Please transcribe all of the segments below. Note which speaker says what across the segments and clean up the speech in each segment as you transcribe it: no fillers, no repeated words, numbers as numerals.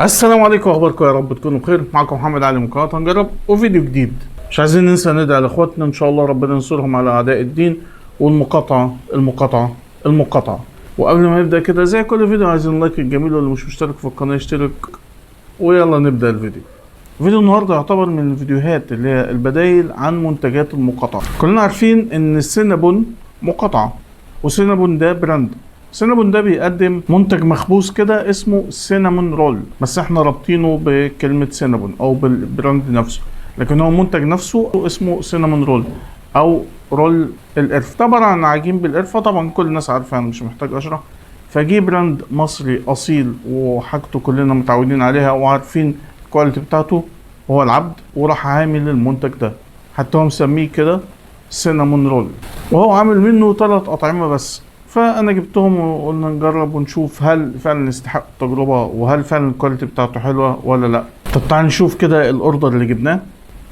Speaker 1: السلام عليكم، اخباركم؟ يا رب تكونوا بخير. معكم محمد علي من قناه هنجرب وفيديو جديد. مش عايزين ننسى ندعي لاخواتنا ان شاء الله ربنا ينصرهم على اعداء الدين والمقاطعه. وقبل ما نبدا كده زي كل فيديو عايزين لايك الجميل، واللي مش مشترك في القناه يشترك. ويلا نبدا الفيديو. فيديو النهارده يعتبر من الفيديوهات اللي هي البدايل عن منتجات المقاطعه. كلنا عارفين ان السينابون مقاطعه، وسينابون ده براند. سينابون ده بيقدم منتج مخبوز كده اسمه سينامون رول، بس احنا رابطينه بكلمة سينابون او بالبراند نفسه، لكن هو المنتج نفسه اسمه سينامون رول او رول القرفة. عبارة عن عجين بالقرفة، طبعا كل الناس عارفة، انا مش محتاج اشرح. فجي براند مصري اصيل وحاجته كلنا متعودين عليها وعارفين الكواليتي بتاعته، هو العبد، وراح عامل المنتج ده، حتى هو مسميه كده سينامون رول، وهو عامل منه 3 أطعمة بس. فانا جبتهم وقلنا نجرب ونشوف هل فعلا يستحق التجربه، وهل فعلا الكواليتي بتاعته حلوه ولا لا. طب تعال نشوف كده الاوردر اللي جبناه.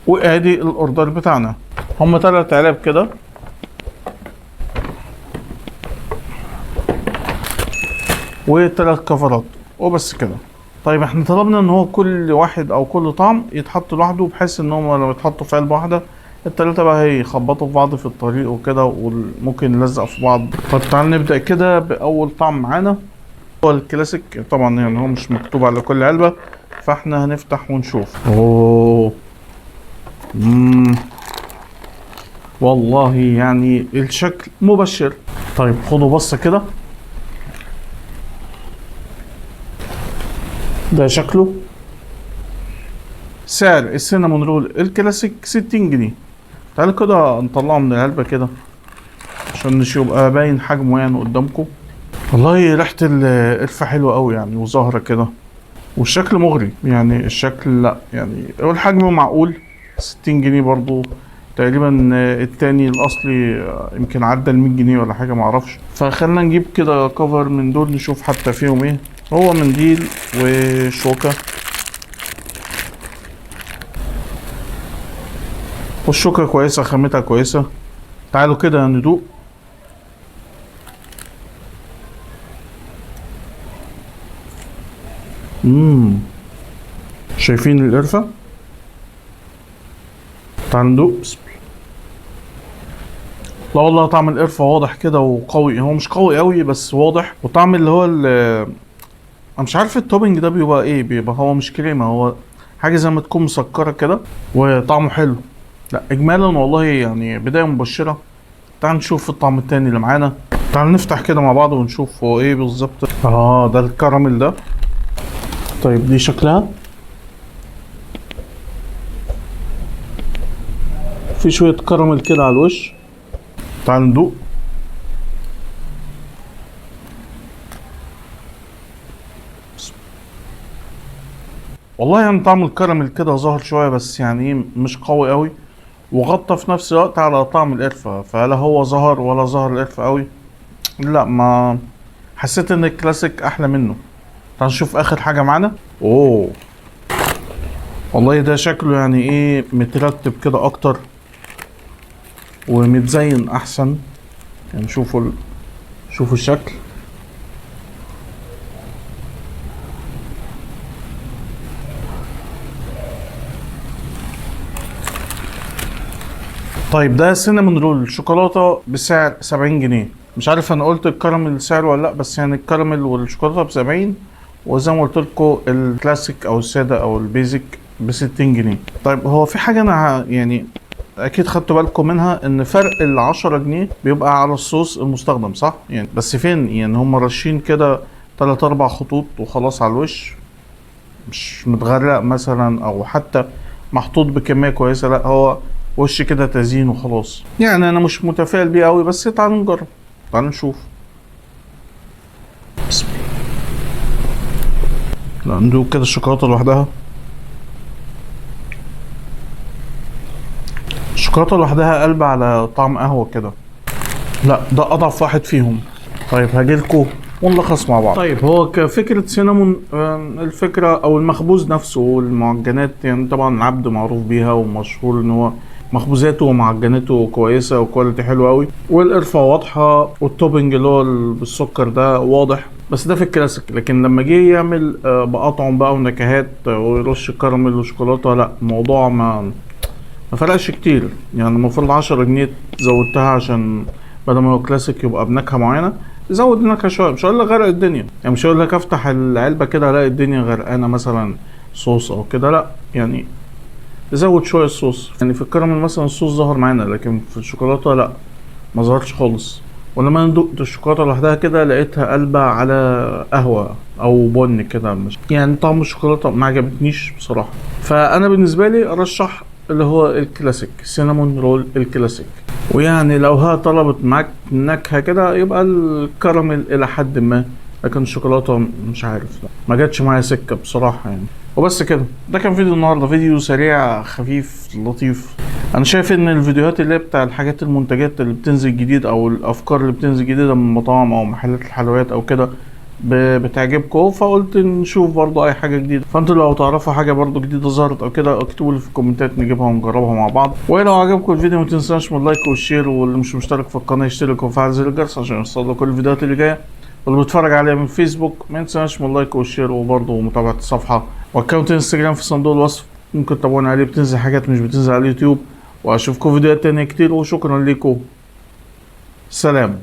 Speaker 1: وادي الاوردر بتاعنا، هم 3 علب كده، و3 كفرات وبس كده. طيب احنا طلبنا ان هو كل واحد او كل طعم يتحط لوحده، بحيث ان هم لو يتحطوا في علبه واحده التلاتة بقى هيخبطوا في بعض في الطريق وكده، وممكن نلزق في بعض. طب تعال نبدأ كده بأول طعم معانا، هو الكلاسيك. طبعا يعني هو مش مكتوب على كل علبة، فاحنا هنفتح ونشوف. اوه والله يعني الشكل مبشر. طيب خدوا بصة كده، ده شكله. سعر السينامون رول الكلاسيك 60 جنيه. تعالوا كده نطلعه من العلبة كده عشان يبقى باين حجمه يعني قدامكم. والله ريحة القرفة حلوة قوي يعني، وظاهرة كده، والشكل مغري يعني. الشكل لا يعني، والحجم معقول. 60 جنيه برضو تقريبا. التاني الأصلي يمكن عدى 100 جنيه ولا حاجة، معرفش. فخلنا نجيب كده كفر من دول نشوف حتى فيهم ايه. هو منديل وشوكة، والشوكة كويسة، خامتها كويسة. تعالوا كده ندوق. شايفين القرفة؟ تعالوا ندوق. لا والله طعم القرفة واضح كده وقوي، هو مش قوي قوي بس واضح. وطعم اللي هو انا مش عارف التوبنج ده بيبقى ايه، بيبقى هو مش كريمة، هو حاجة زي ما تكون مسكرة كده، وطعمه حلو. لا اجمالا والله يعني بداية مبشرة. تعال نشوف الطعم التاني اللي معانا. تعال نفتح كده مع بعض ونشوف هو ايه بالظبط. ده الكراميل ده. طيب دي شكلها، في شوية كراميل كده على الوش. تعال ندوق. والله يعني طعم الكراميل كده ظاهر شوية، بس يعني ايه مش قوي قوي، وغطى في نفس الوقت على طعم القرفة. فلا هو ظهر ولا ظهر القرفة قوي، لا. ما حسيت ان الكلاسيك احلى منه. تعال نشوف اخر حاجة معانا. اوه والله ده شكله يعني ايه مترتب كده اكتر ومتزين احسن. يعني شوفوا الشكل. طيب ده سينامون رول شوكولاته بسعر 70 جنيه. مش عارف انا قلت الكراميل سعره ولا لا، بس يعني الكراميل والشوكولاته ب 70، وزي ما قلت لكم الكلاسيك او الساده او البيزك ب 60 جنيه. طيب هو في حاجه انا يعني اكيد خدتوا بالكم منها، ان فرق ال 10 جنيه بيبقى على الصوص المستخدم، صح؟ يعني بس فين يعني هم راشين كده 3 4 خطوط وخلاص على الوش، مش متغرق مثلا او حتى محطوط بكميه كويسه، لا هو وش كده تزيين وخلاص. يعني انا مش متفائل بيه قوي، بس تعالوا نجرب، تعالوا نشوف. بسم الله. لا ندوق كده الشوكولاته لوحدها. الشوكولاته لوحدها قلب على طعم قهوه كده، لا ده اضعف واحد فيهم. طيب هجيلكوا ونلخص مع بعض. طيب هو كفكرة سينامون، الفكرة او المخبوز نفسه والمعجنات، يعني طبعا العبد معروف بيها ومشهور ان هو مخبوزاته ومعجناته كويسه وكواليتي حلوه قوي، والقرفه واضحه، والتوبنج اللي هو بالسكر ده واضح. بس ده في الكلاسيك. لكن لما جه يعمل بأطعم بقى ونكهات ويرش كراميل وشوكولاته، لا الموضوع ما فرقش كتير. يعني المفروض 10 جنيه زودتها عشان بدل ما هو كلاسيك يبقى بنكهه معينه، زود النكهه شويه. مش هقول لك غرق الدنيا، يعني مش هقول لك افتح العلبه كده الاقي الدنيا غرقانه مثلا صوص او كده، لا يعني زود شويه الصوص. يعني في الكراميل مثلا الصوص ظهر معانا، لكن في الشوكولاته لا، ما ظهرش خالص. ولما انا دقت الشوكولاته لوحدها كده لقيتها قلبة على قهوه او بن كده، مش يعني طعم الشوكولاته ما عجبتنيش بصراحه. فانا بالنسبه لي ارشح اللي هو الكلاسيك سينامون رول الكلاسيك. ويعني لو ها طلبت معاك نكهه كده يبقى الكراميل الى حد ما، لكن الشوكولاته مش عارف، لا ما جاتش معايا سكه بصراحه يعني. وبس كده، ده كان فيديو النهارده، فيديو سريع خفيف لطيف. انا شايف ان الفيديوهات اللي هي بتاع الحاجات المنتجات اللي بتنزل جديد او الافكار اللي بتنزل جديده من مطاعم او محلات الحلويات او كده بتعجبكم، فقلت نشوف برضو اي حاجه جديده. فانتوا لو تعرفوا حاجه برضو جديده ظهرت او كده اكتبوا لي في الكومنتات نجيبها ونجربها مع بعض. ولو عجبكم الفيديو ما تنساش من اللايك والشير، واللي مش مشترك في القناه يشترك ويفعل زر الجرس عشان يوصله كل الفيديوهات اللي جايه. واللي بيتفرج عليها من فيسبوك ما ينساش من اللايك والشير وبرضو متابعه الصفحه واكونت انستجرام في صندوق الوصف، ممكن تتابعوني عليه، بتنزل حاجات مش بتنزل على اليوتيوب. واشوفكم فيديوهات تانية كتير، وشكرا لكم، سلام.